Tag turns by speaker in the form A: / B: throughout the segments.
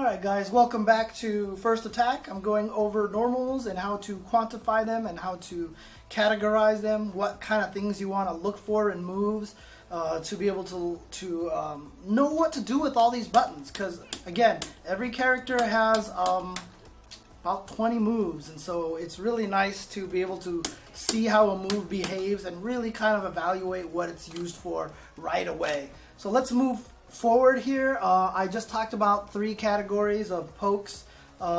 A: Alright guys, welcome back to First Attack. I'm going over normals and how to quantify them and how to categorize them, what kind of things you want to look for in moves to be able to know what to do with all these buttons. Because again, every character has about 20 moves, and so it's really nice to be able to see how a move behaves and really kind of evaluate what it's used for right away. So let's move forward here. I just talked about 3 categories of pokes,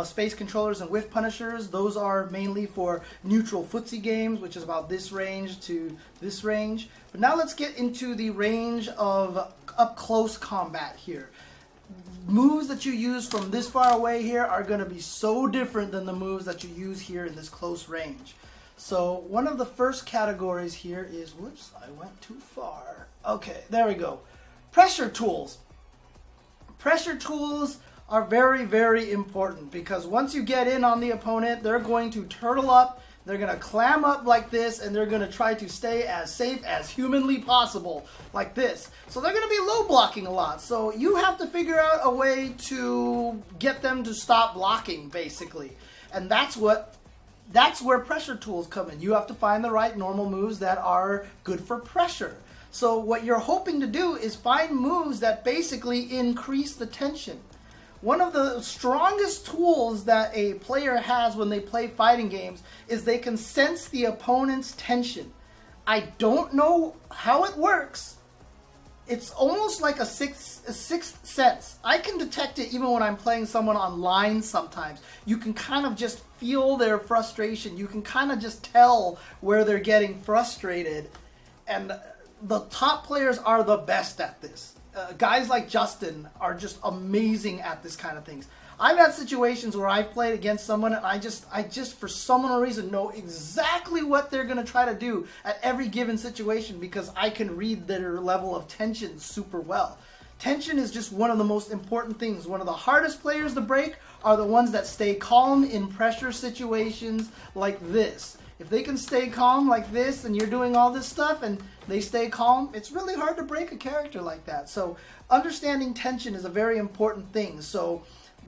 A: space controllers, and whiff punishers. Those are mainly for neutral footsie games, which is about this range to this range. But now let's get into the range of up close combat here. Moves that you use from this far away here are going to be so different than the moves that you use here in this close range. So one of the first categories here is, whoops, I went too far. Okay, there we go. Pressure tools. Pressure tools are very, very important because once you get in on the opponent, they're going to turtle up, they're going to clam up like this, and they're going to try to stay as safe as humanly possible, like this. So they're going to be low blocking a lot. So you have to figure out a way to get them to stop blocking, basically. And that's where pressure tools come in. You have to find the right normal moves that are good for pressure. So what you're hoping to do is find moves that basically increase the tension. One of the strongest tools that a player has when they play fighting games is they can sense the opponent's tension. I don't know how it works. It's almost like a sixth sense. I can detect it even when I'm playing someone online sometimes. You can kind of just feel their frustration. You can kind of just tell where they're getting frustrated. And the top players are the best at this. Guys like Justin are just amazing at this kind of things. I've had situations where I've played against someone and I just for some reason know exactly what they're going to try to do at every given situation because I can read their level of tension super well. Tension is just one of the most important things. One of the hardest players to break are the ones that stay calm in pressure situations like this. If they can stay calm like this and you're doing all this stuff and they stay calm, it's really hard to break a character like that. So understanding tension is a very important thing. So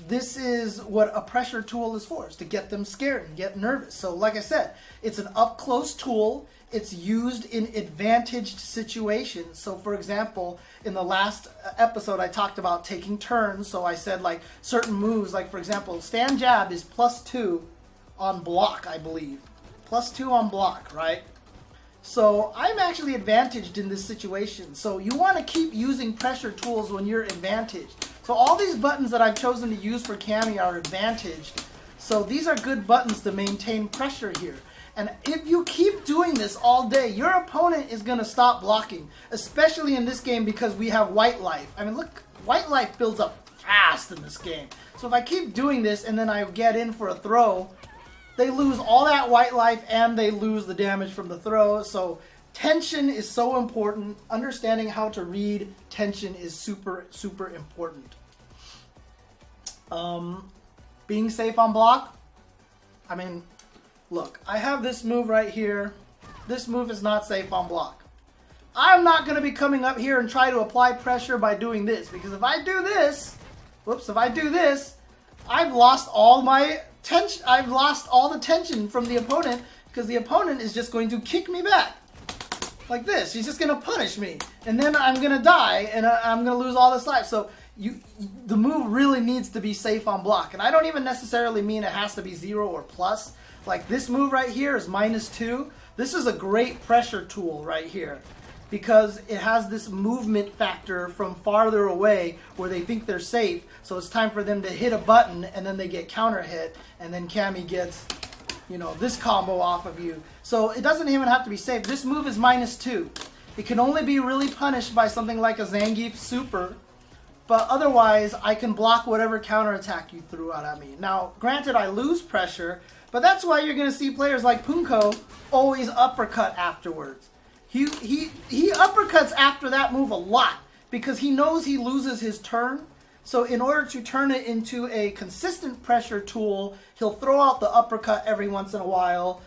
A: this is what a pressure tool is for, is to get them scared and get nervous. So like I said, it's an up-close tool. It's used in advantaged situations. So for example, in the last episode I talked about taking turns. So I said like certain moves, like for example, stand jab is +2 on block, I believe. +2 on block, right? So I'm actually advantaged in this situation. So you want to keep using pressure tools when you're advantaged. So all these buttons that I've chosen to use for Cammy are advantaged. So these are good buttons to maintain pressure here. And if you keep doing this all day, your opponent is going to stop blocking, especially in this game because we have white life. I mean, look, white life builds up fast in this game. So if I keep doing this and then I get in for a throw, they lose all that white life and they lose the damage from the throw. So tension is so important. Understanding how to read tension is super, super important. Being safe on block. I mean, look, I have this move right here. This move is not safe on block. I'm not going to be coming up here and try to apply pressure by doing this. Because if I do this, whoops, if I do this, I've lost all my tension. I've lost all the tension from the opponent because the opponent is just going to kick me back like this. He's just going to punish me, and then I'm going to die, and I'm going to lose all this life. So the move really needs to be safe on block, and I don't even necessarily mean it has to be 0 or plus. Like this move right here is -2. This is a great pressure tool right here, because it has this movement factor from farther away where they think they're safe. So it's time for them to hit a button and then they get counter hit and then Cammy gets, you know, this combo off of you. So it doesn't even have to be safe. This move is -2. It can only be really punished by something like a Zangief Super, but otherwise I can block whatever counterattack you threw out at me. Now, granted, I lose pressure, but that's why you're going to see players like Punko always uppercut afterwards. He uppercuts after that move a lot because he knows he loses his turn. So in order to turn it into a consistent pressure tool, he'll throw out the uppercut every once in a while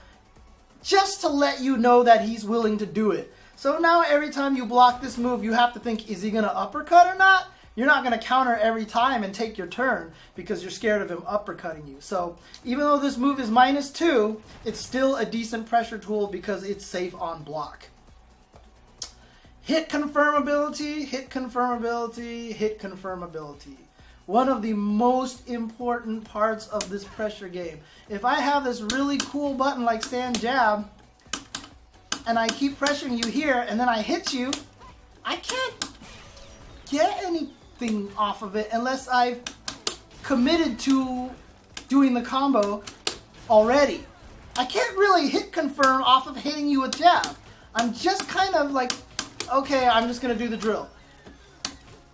A: just to let you know that he's willing to do it. So now every time you block this move, you have to think, is he going to uppercut or not? you're not going to counter every time and take your turn because you're scared of him uppercutting you. So even though this move is -2, it's still a decent pressure tool because it's safe on block. Hit confirmability, hit confirmability, hit confirmability. One of the most important parts of this pressure game. If I have this really cool button like stand jab, and I keep pressuring you here, and then I hit you, I can't get anything off of it unless I've committed to doing the combo already. I can't really hit confirm off of hitting you with jab. I'm just kind of like, okay, I'm just going to do the drill.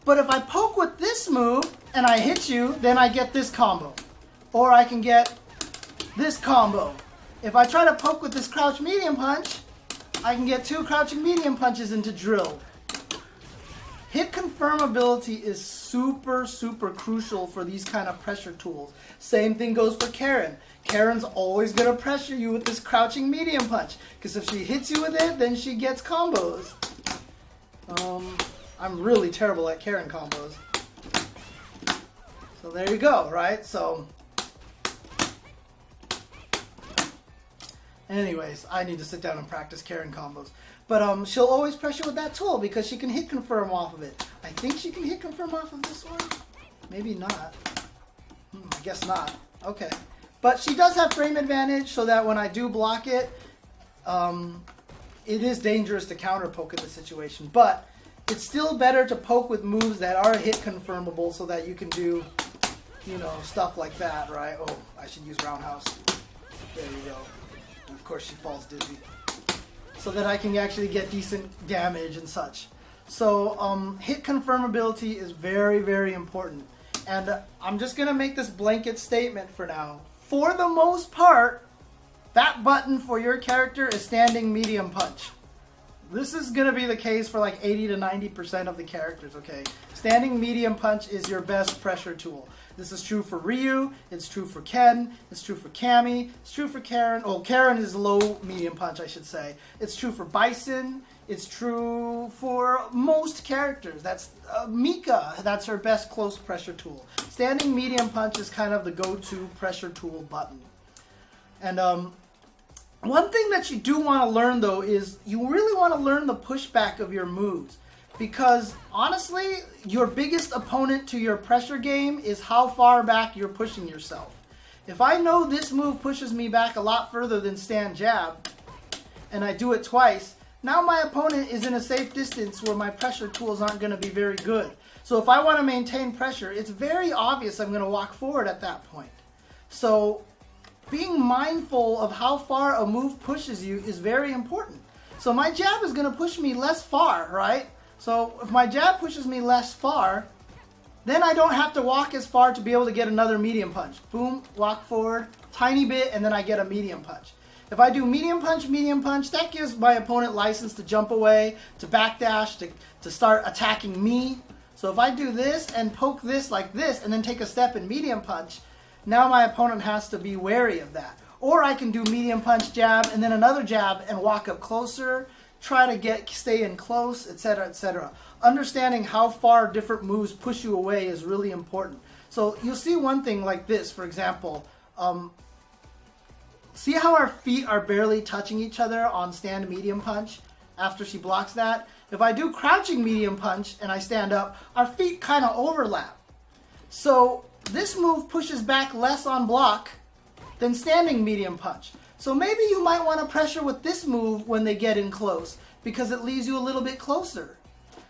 A: But if I poke with this move and I hit you, then I get this combo. Or I can get this combo. If I try to poke with this crouch medium punch, I can get 2 crouching medium punches into drill. Hit confirmability is super, super crucial for these kind of pressure tools. Same thing goes for Karen. Karen's always going to pressure you with this crouching medium punch. Because if she hits you with it, then she gets combos. I'm really terrible at Karen combos. So there you go, right? So, anyways, I need to sit down and practice Karen combos. But she'll always pressure with that tool because she can hit confirm off of it. I think she can hit confirm off of this one. Maybe not. I guess not. Okay. But she does have frame advantage so that when I do block it, it is dangerous to counter poke in this situation. But it's still better to poke with moves that are hit confirmable so that you can do, you know, stuff like that, right? Oh, I should use roundhouse. There you go. And of course she falls dizzy. So that I can actually get decent damage and such. So hit confirmability is very, very important. And I'm just going to make this blanket statement for now. For the most part, that button for your character is standing medium punch. This is going to be the case for like 80 to 90% of the characters, okay? Standing medium punch is your best pressure tool. This is true for Ryu, it's true for Ken, it's true for Cammy, it's true for Karen. Oh, Karen is low medium punch, I should say. It's true for Bison, it's true for most characters. That's Mika, that's her best close pressure tool. Standing medium punch is kind of the go-to pressure tool button. And one thing that you do want to learn, though, is you really want to learn the pushback of your moves. Because, honestly, your biggest opponent to your pressure game is how far back you're pushing yourself. If I know this move pushes me back a lot further than stand jab, and I do it twice, now my opponent is in a safe distance where my pressure tools aren't going to be very good. So if I want to maintain pressure, it's very obvious I'm going to walk forward at that point. So being mindful of how far a move pushes you is very important. So my jab is going to push me less far, right? So if my jab pushes me less far, then I don't have to walk as far to be able to get another medium punch. Boom, walk forward, tiny bit, and then I get a medium punch. If I do medium punch, that gives my opponent license to jump away, to backdash, to start attacking me. So if I do this and poke this like this and then take a step in medium punch, now my opponent has to be wary of that. Or I can do medium punch, jab, and then another jab and walk up closer, try to stay in close, etc., etc. Understanding how far different moves push you away is really important. So you'll see one thing like this, for example. See how our feet are barely touching each other on stand medium punch after she blocks that? If I do crouching medium punch and I stand up, our feet kind of overlap. So this move pushes back less on block than standing medium punch. So maybe you might want to pressure with this move when they get in close because it leaves you a little bit closer.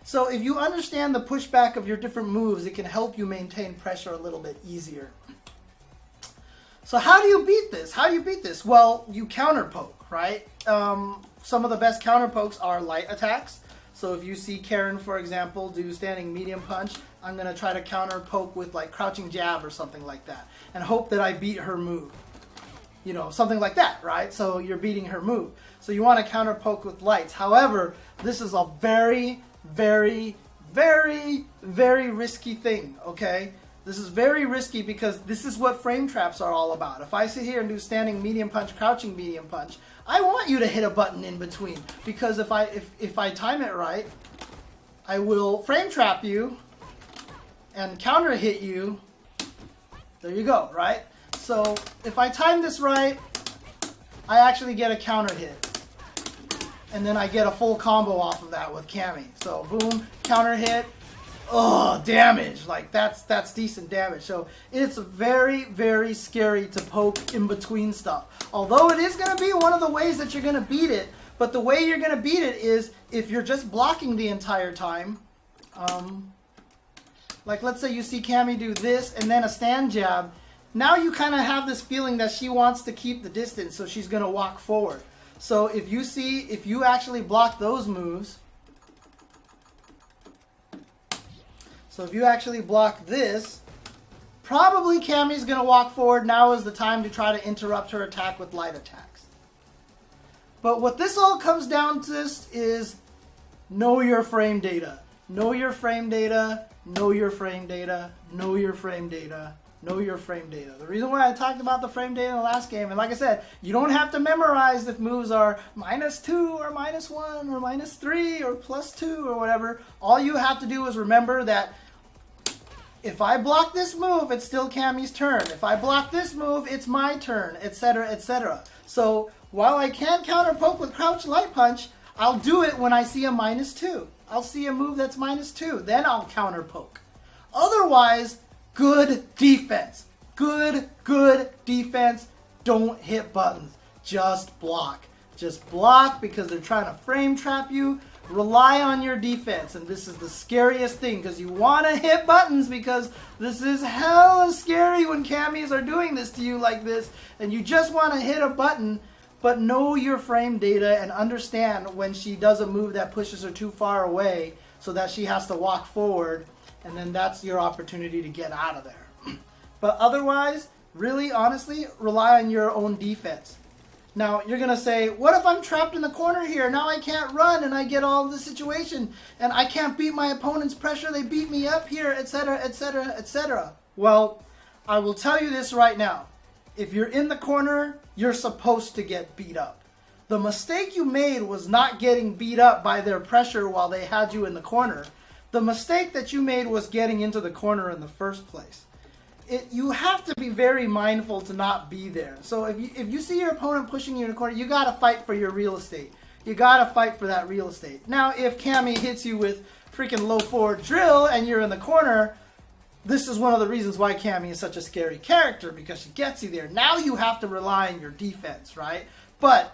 A: So if you understand the pushback of your different moves, it can help you maintain pressure a little bit easier. So how do you beat this? How do you beat this? Well, you counter poke, right? Some of the best counter pokes are light attacks. So if you see Karen, for example, do standing medium punch, I'm going to try to counter poke with like crouching jab or something like that and hope that I beat her move. You know, something like that, right? So you're beating her move. So you want to counter poke with lights. However, this is a very, very, very, very risky thing, okay? This is very risky because this is what frame traps are all about. If I sit here and do standing medium punch, crouching medium punch, I want you to hit a button in between because if I time it right, I will frame trap you and counter hit you, there you go, right? So if I time this right, I actually get a counter hit. And then I get a full combo off of that with Cammy. So boom, counter hit. Oh, damage. Like that's decent damage. So it's very, very scary to poke in between stuff. Although it is going to be one of the ways that you're going to beat it. But the way you're going to beat it is if you're just blocking the entire time. Like let's say you see Cammy do this and then a stand jab. Now you kind of have this feeling that she wants to keep the distance, so she's going to walk forward. So if you actually block those moves, so if you actually block this, probably Cammy's going to walk forward. Now is the time to try to interrupt her attack with light attacks. But what this all comes down to is know your frame data. Know your frame data, know your frame data, know your frame data. Know your frame data. The reason why I talked about the frame data in the last game, and like I said, you don't have to memorize if moves are -2 or -1 or -3 or +2 or whatever. All you have to do is remember that if I block this move, it's still Cammy's turn. If I block this move, it's my turn, etc., etc. So while I can't counter poke with crouch light punch, I'll do it when I see a -2. I'll see a move that's -2. Then I'll counter poke. Otherwise, good defense. Good defense. Don't hit buttons. Just block. Just block because they're trying to frame trap you. Rely on your defense. And this is the scariest thing because you want to hit buttons because this is hella scary when Cammies are doing this to you like this. And you just want to hit a button. But know your frame data and understand when she does a move that pushes her too far away so that she has to walk forward. And then that's your opportunity to get out of there. But otherwise, really, honestly, rely on your own defense. Now, you're going to say, what if I'm trapped in the corner here? Now I can't run and I get all of the situation. And I can't beat my opponent's pressure. They beat me up here, etc., etc., etc. Well, I will tell you this right now. If you're in the corner, you're supposed to get beat up. The mistake you made was not getting beat up by their pressure while they had you in the corner. The mistake that you made was getting into the corner in the first place. You have to be very mindful to not be there. So if you see your opponent pushing you in the corner, you got to fight for your real estate. You got to fight for that real estate. Now, if Cammy hits you with freaking low forward drill and you're in the corner, this is one of the reasons why Cammy is such a scary character, because she gets you there. Now you have to rely on your defense, right? But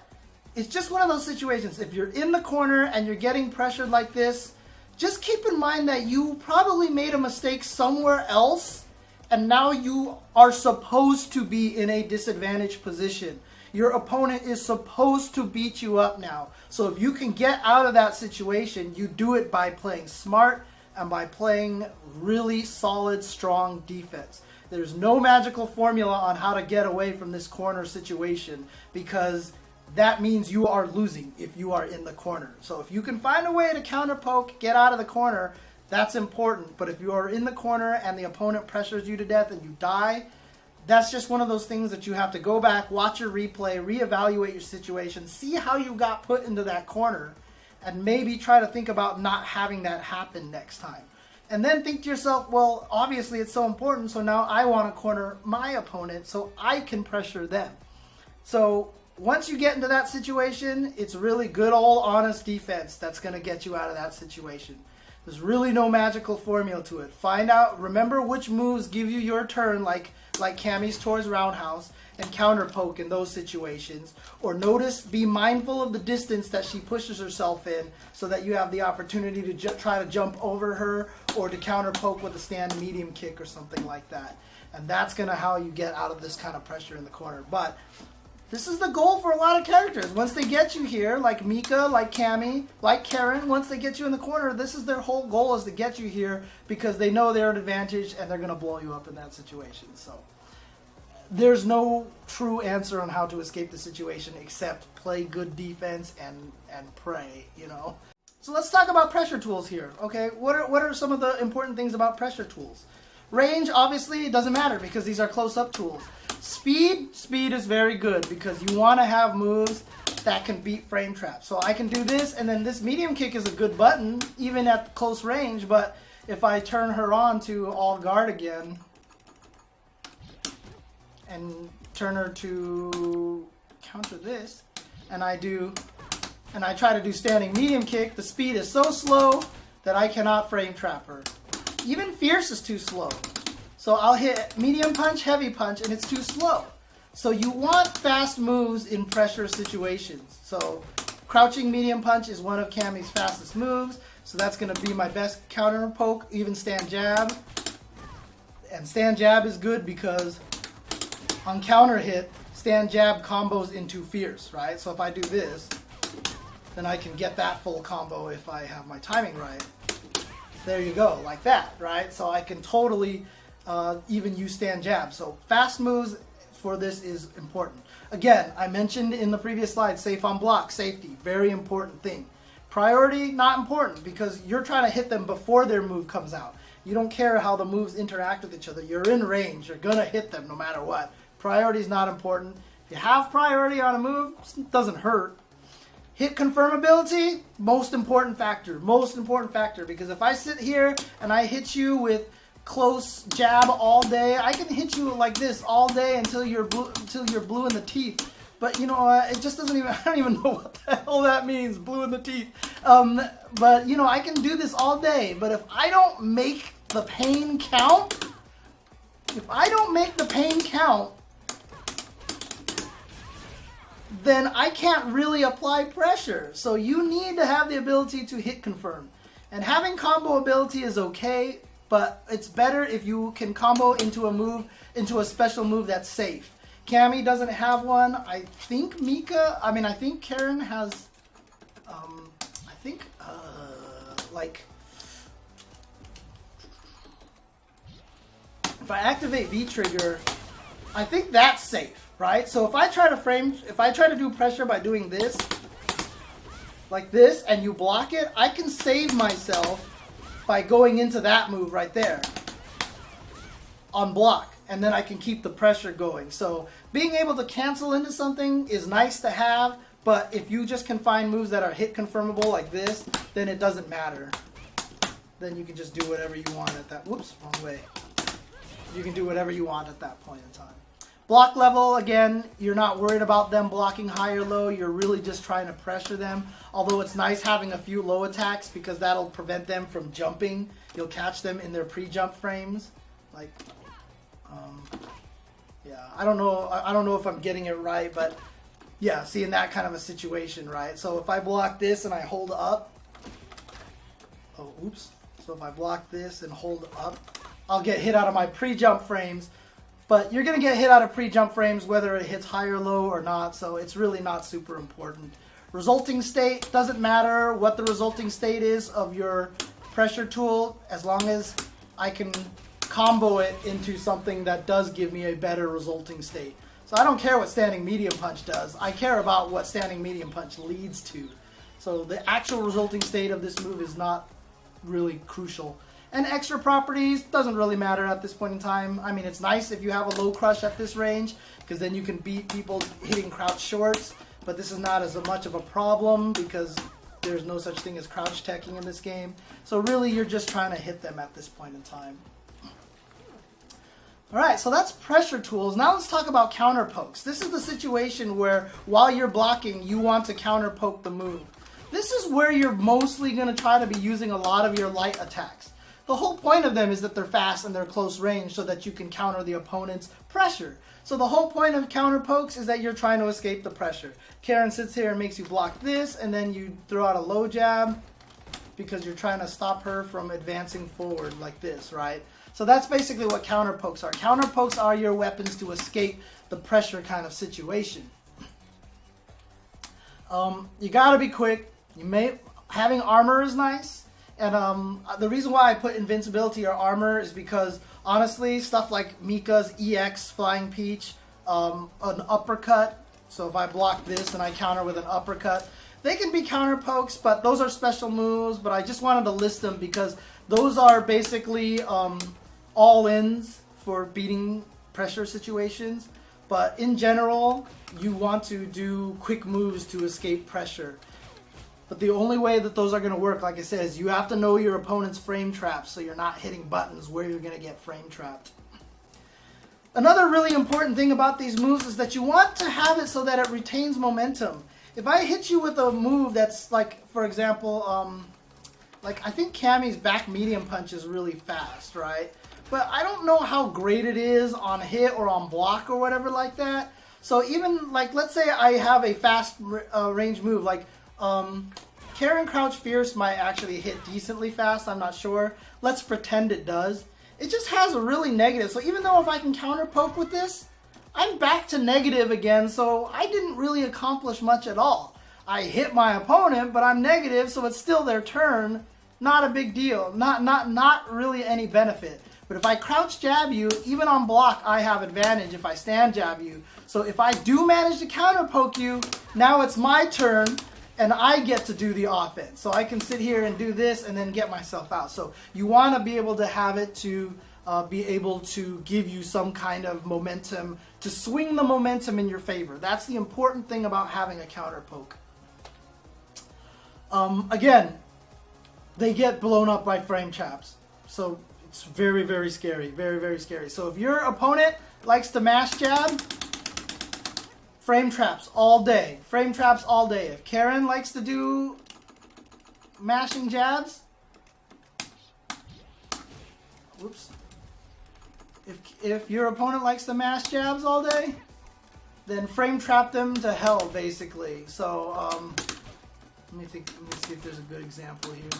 A: it's just one of those situations. If you're in the corner and you're getting pressured like this, just keep in mind that you probably made a mistake somewhere else, and now you are supposed to be in a disadvantaged position. Your opponent is supposed to beat you up now. So if you can get out of that situation, you do it by playing smart and by playing really solid, strong defense. There's no magical formula on how to get away from this corner situation, because that means you are losing if you are in the corner. So if you can find a way to counter poke, get out of the corner, that's important. But if you are in the corner and the opponent pressures you to death and you die, that's just one of those things that you have to go back, watch your replay, reevaluate your situation, see how you got put into that corner, and maybe try to think about not having that happen next time. And then think to yourself, well, obviously it's so important, so now I want to corner my opponent so I can pressure them. So once you get into that situation, it's really good old honest defense that's going to get you out of that situation. There's really no magical formula to it. Find out, remember which moves give you your turn, like Cammy's towards roundhouse, and counter poke in those situations. Or notice, be mindful of the distance that she pushes herself in so that you have the opportunity to try to jump over her or to counter poke with a stand medium kick or something like that. And that's going to how you get out of this kind of pressure in the corner. But this is the goal for a lot of characters. Once they get you here, like Mika, like Cammy, like Karen, once they get you in the corner, this is their whole goal, is to get you here because they know they're at advantage and they're going to blow you up in that situation. So there's no true answer on how to escape the situation except play good defense and pray, you know. So let's talk about pressure tools here, okay? What are some of the important things about pressure tools? Range, obviously, it doesn't matter because these are close-up tools. Speed is very good because you want to have moves that can beat frame traps. So I can do this, and then this medium kick is a good button, even at close range, but if I turn her on to all guard again and turn her to counter this, and I try to do standing medium kick, the speed is so slow that I cannot frame trap her. Even fierce is too slow. So I'll hit medium punch, heavy punch, and it's too slow. So you want fast moves in pressure situations. So crouching medium punch is one of Cammy's fastest moves. So that's going to be my best counter poke, even stand jab. And stand jab is good because on counter hit, stand jab combos into fierce, right? So if I do this, then I can get that full combo if I have my timing right. There you go, like that, right? So I can totally even use stand jab. So fast moves for this is important. Again, I mentioned in the previous slide, safe on block, safety, very important thing. Priority, not important because you're trying to hit them before their move comes out. You don't care how the moves interact with each other. You're in range. You're going to hit them no matter what. Priority is not important. If you have priority on a move, it doesn't hurt. Hit confirmability, most important factor. Most important factor because if I sit here and I hit you with close jab all day, I can hit you like this all day until you're blue in the teeth. But you know, it just doesn't even, I don't even know what the hell that means, blue in the teeth. But you know, I can do this all day, but if I don't make the pain count, then I can't really apply pressure. So you need to have the ability to hit confirm. And having combo ability is okay, but it's better if you can combo into a move, into a special move that's safe. Cammy doesn't have one. I think I think Karen has, like, if I activate V trigger, I think that's safe, right? So if I try to do pressure by doing this, like this, and you block it, I can save myself by going into that move right there on block. And then I can keep the pressure going. So being able to cancel into something is nice to have, but if you just can find moves that are hit confirmable like this, then it doesn't matter. Then you can just do whatever you want at that, whoops, wrong way. You can do whatever you want at that point in time. Block level, again, you're not worried about them blocking high or low, you're really just trying to pressure them. Although it's nice having a few low attacks because that'll prevent them from jumping. You'll catch them in their pre-jump frames. Like, yeah, I don't know if I'm getting it right, but yeah, see, in that kind of a situation, right? So if I block this and I hold up, oh, oops. So if I block this and hold up, I'll get hit out of my pre-jump frames, but you're going to get hit out of pre-jump frames whether it hits high or low or not, so it's really not super important. Resulting state, doesn't matter what the resulting state is of your pressure tool, as long as I can combo it into something that does give me a better resulting state. So I don't care what standing medium punch does. I care about what standing medium punch leads to. So the actual resulting state of this move is not really crucial. And extra properties doesn't really matter at this point in time. I mean, it's nice if you have a low crush at this range because then you can beat people hitting crouch shorts. But this is not as much of a problem because there's no such thing as crouch teching in this game. So really, you're just trying to hit them at this point in time. Alright, so that's pressure tools. Now let's talk about counter pokes. This is the situation where while you're blocking, you want to counter poke the move. This is where you're mostly going to try to be using a lot of your light attacks. The whole point of them is that they're fast and they're close range so that you can counter the opponent's pressure. So the whole point of counter pokes is that you're trying to escape the pressure. Karen sits here and makes you block this, and then you throw out a low jab because you're trying to stop her from advancing forward like this, right? So that's basically what counter pokes are. Counter pokes are your weapons to escape the pressure kind of situation. You gotta be quick. Having armor is nice. And the reason why I put invincibility or armor is because, honestly, stuff like Mika's EX Flying Peach, an uppercut, so if I block this and I counter with an uppercut, they can be counter pokes, but those are special moves, but I just wanted to list them because those are basically all-ins for beating pressure situations. But in general, you want to do quick moves to escape pressure. But the only way that those are going to work, like I said, is you have to know your opponent's frame traps so you're not hitting buttons where you're going to get frame trapped. Another really important thing about these moves is that you want to have it so that it retains momentum. If I hit you with a move that's like, for example, like I think Cammy's back medium punch is really fast, right? But I don't know how great it is on hit or on block or whatever like that. So even like, let's say I have a fast range move, like Karen Crouch Fierce might actually hit decently fast, I'm not sure. Let's pretend it does. It just has a really negative, so even though if I can counter poke with this, I'm back to negative again, so I didn't really accomplish much at all. I hit my opponent, but I'm negative, so it's still their turn. Not a big deal. Not really any benefit. But if I crouch jab you, even on block, I have advantage if I stand jab you. So if I do manage to counter poke you, now it's my turn, and I get to do the offense. So I can sit here and do this and then get myself out. So you want to be able to have it to be able to give you some kind of momentum, to swing the momentum in your favor. That's the important thing about having a counter poke. Again, they get blown up by frame traps. So it's very, very scary. Very, very scary. So if your opponent likes to mash jab, frame traps all day. Frame traps all day. If Karen likes to do mashing jabs, whoops. If your opponent likes to mash jabs all day, then frame trap them to hell, basically. So let me see if there's a good example here.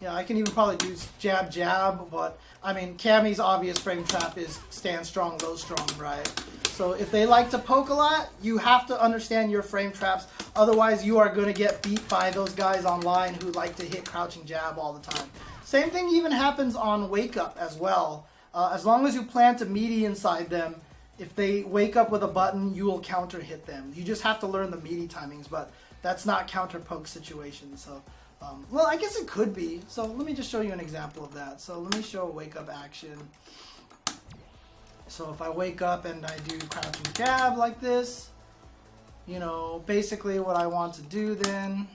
A: Yeah, I can even probably do jab, jab, but I mean, Cammy's obvious frame trap is stand strong, go strong, right? So if they like to poke a lot, you have to understand your frame traps. Otherwise, you are going to get beat by those guys online who like to hit crouching jab all the time. Same thing even happens on wake up as well. As long as you plan to meaty inside them, if they wake up with a button, you will counter hit them. You just have to learn the meaty timings, but that's not counter poke situation. So, well, I guess it could be. So let me just show you an example of that. So let me show a wake up action. So if I wake up and I do crouching jab like this, you know, basically what I want to do then,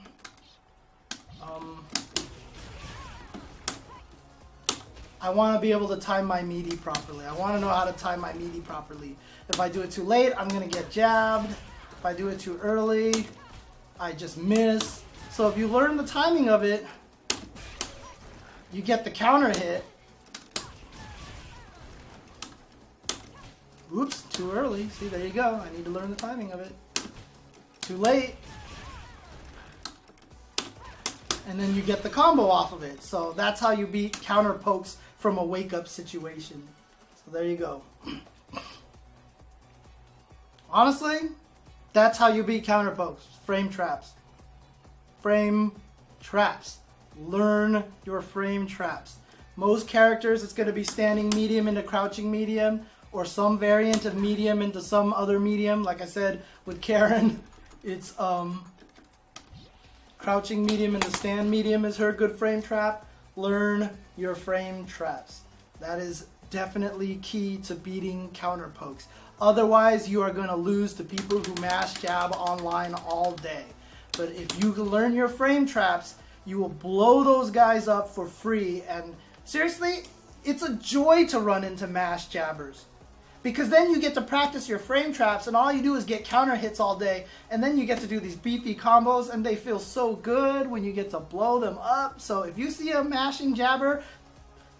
A: I want to be able to time my meaty properly. I want to know how to time my meaty properly. If I do it too late, I'm going to get jabbed. If I do it too early, I just miss. So if you learn the timing of it, you get the counter hit. Oops, too early. See, there you go. I need to learn the timing of it. Too late. And then you get the combo off of it. So that's how you beat counter pokes from a wake-up situation. So there you go. Honestly, that's how you beat counter pokes. Frame traps. Frame traps. Learn your frame traps. Most characters, it's going to be standing medium into crouching medium, or some variant of medium into some other medium. Like I said, with Karen, it's crouching medium into stand medium is her good frame trap. Learn your frame traps. That is definitely key to beating counter pokes. Otherwise, you are going to lose to people who mash jab online all day. But if you can learn your frame traps, you will blow those guys up for free. And seriously, it's a joy to run into mash jabbers. Because then you get to practice your frame traps, and all you do is get counter hits all day, and then you get to do these beefy combos, and they feel so good when you get to blow them up. So if you see a mashing jabber,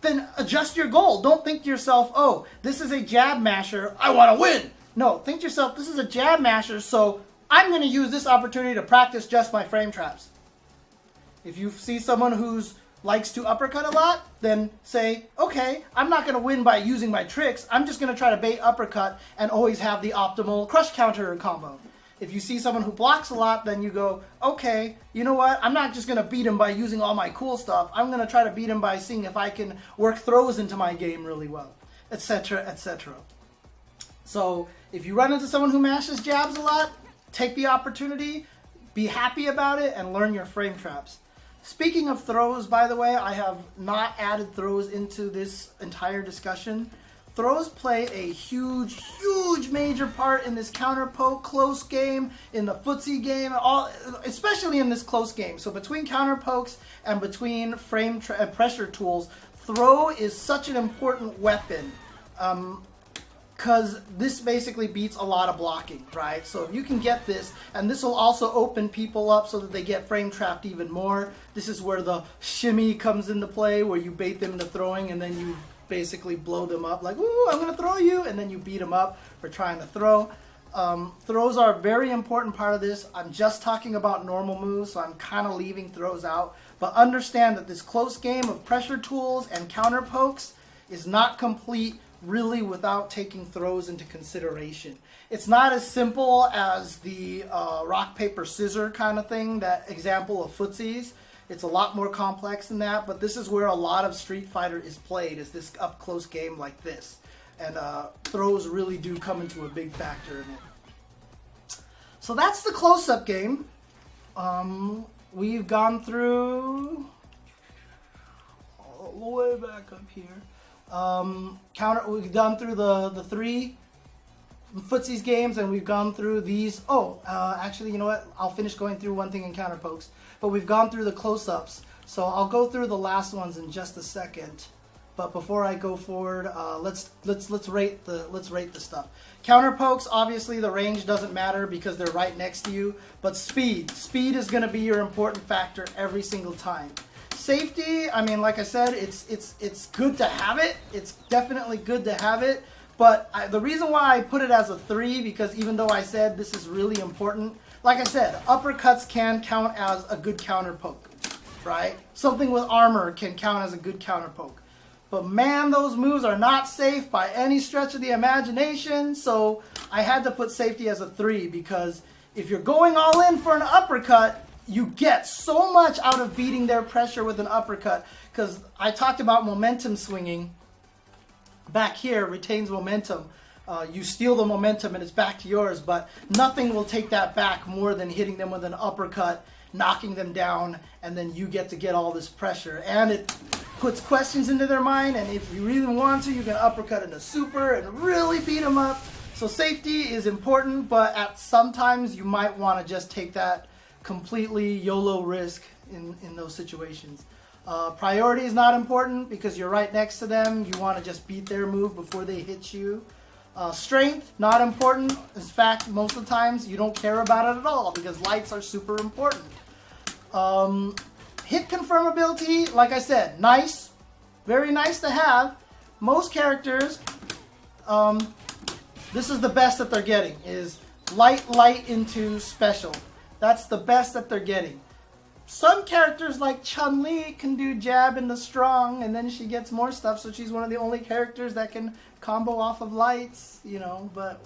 A: then adjust your goal. Don't think to yourself, oh, this is a jab masher, I want to win. No, think to yourself, this is a jab masher, so I'm going to use this opportunity to practice just my frame traps. If you see someone who's likes to uppercut a lot, then say, okay, I'm not going to win by using my tricks. I'm just going to try to bait uppercut and always have the optimal crush counter combo. If you see someone who blocks a lot, then you go, okay, you know what? I'm not just going to beat him by using all my cool stuff. I'm going to try to beat him by seeing if I can work throws into my game really well, etc., etc. So if you run into someone who mashes jabs a lot, take the opportunity, be happy about it, and learn your frame traps. Speaking of throws, by the way, I have not added throws into this entire discussion. Throws play a huge huge major part in this counter poke close game, in the footsie game, especially in this close game. So between counter pokes and between frame and pressure tools, throw is such an important weapon. Because this basically beats a lot of blocking, right? So if you can get this, and this will also open people up so that they get frame trapped even more. This is where the shimmy comes into play, where you bait them into throwing and then you basically blow them up like, ooh, I'm gonna throw you, and then you beat them up for trying to throw. Throws are a very important part of this. I'm just talking about normal moves, so I'm kind of leaving throws out. But understand that this close game of pressure tools and counter pokes is not complete really without taking throws into consideration. It's not as simple as the rock, paper, scissor kind of thing, that example of footsies. It's a lot more complex than that, but this is where a lot of Street Fighter is played, is this up close game like this. And throws really do come into a big factor in it. So that's the close-up game. We've gone through all the way back up here. We've gone through the 3 footsies games, and we've gone through these. Actually, you know what? I'll finish going through one thing in counter pokes, but we've gone through the close-ups. So I'll go through the last ones in just a second. But before I go forward, let's rate the stuff. Counter pokes, obviously the range doesn't matter because they're right next to you, but speed is going to be your important factor every single time. Safety, I mean, like I said, it's good to have it. It's definitely good to have it. But the reason why I put it as a 3, because even though I said this is really important, like I said, uppercuts can count as a good counter poke, right? Something with armor can count as a good counter poke. But man, those moves are not safe by any stretch of the imagination. So I had to put safety as a 3, because if you're going all in for an uppercut, you get so much out of beating their pressure with an uppercut. Because I talked about momentum swinging. Back here, retains momentum. You steal the momentum and it's back to yours, but nothing will take that back more than hitting them with an uppercut, knocking them down, and then you get to get all this pressure. And it puts questions into their mind, and if you really want to, you can uppercut into super and really beat them up. So safety is important, but at sometimes you might want to just take that completely YOLO risk in those situations. Priority is not important because you're right next to them. You want to just beat their move before they hit you. Strength, not important. In fact, most of the times you don't care about it at all because lights are super important. Hit confirmability, like I said, nice. Very nice to have. Most characters, this is the best that they're getting, is light into special. That's the best that they're getting. Some characters like Chun-Li can do jab into strong, and then she gets more stuff, so she's one of the only characters that can combo off of lights, you know, but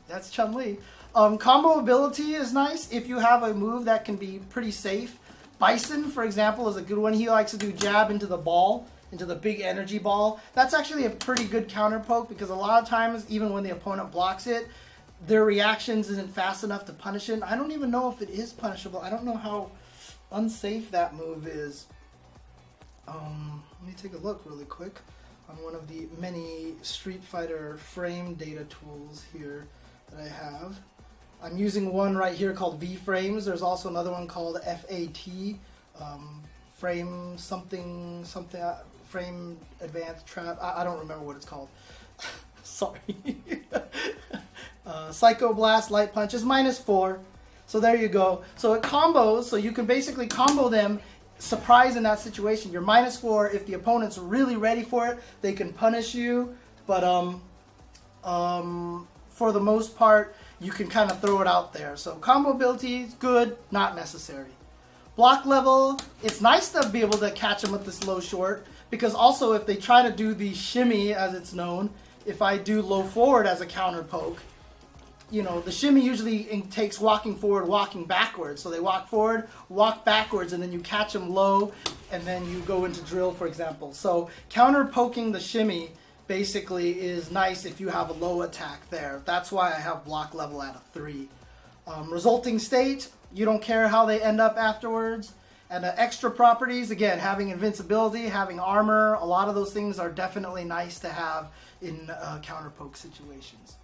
A: that's Chun-Li. Combo ability is nice if you have a move that can be pretty safe. Bison, for example, is a good one. He likes to do jab into the ball, into the big energy ball. That's actually a pretty good counter poke because a lot of times, even when the opponent blocks it, their reactions isn't fast enough to punish it. I don't even know if it is punishable. I don't know how unsafe that move is. Let me take a look really quick on one of the many Street Fighter frame data tools here that I have. I'm using one right here called V-Frames. There's also another one called FAT, frame something, frame advanced trap. I don't remember what it's called. Sorry. Psycho Blast, Light Punch is -4. So there you go. So it combos, so you can basically combo them, surprise in that situation. You're -4. If the opponent's really ready for it, they can punish you. But for the most part, you can kind of throw it out there. So combo ability is good, not necessary. Block level, it's nice to be able to catch them with this low short, because also if they try to do the shimmy, as it's known, if I do low forward as a counter poke, you know, the shimmy usually takes walking forward, walking backwards. So they walk forward, walk backwards, and then you catch them low, and then you go into drill, for example. So counter poking the shimmy basically is nice if you have a low attack there. That's why I have block level at a 3. Resulting state, you don't care how they end up afterwards. And extra properties, again, having invincibility, having armor, a lot of those things are definitely nice to have in counter poke situations.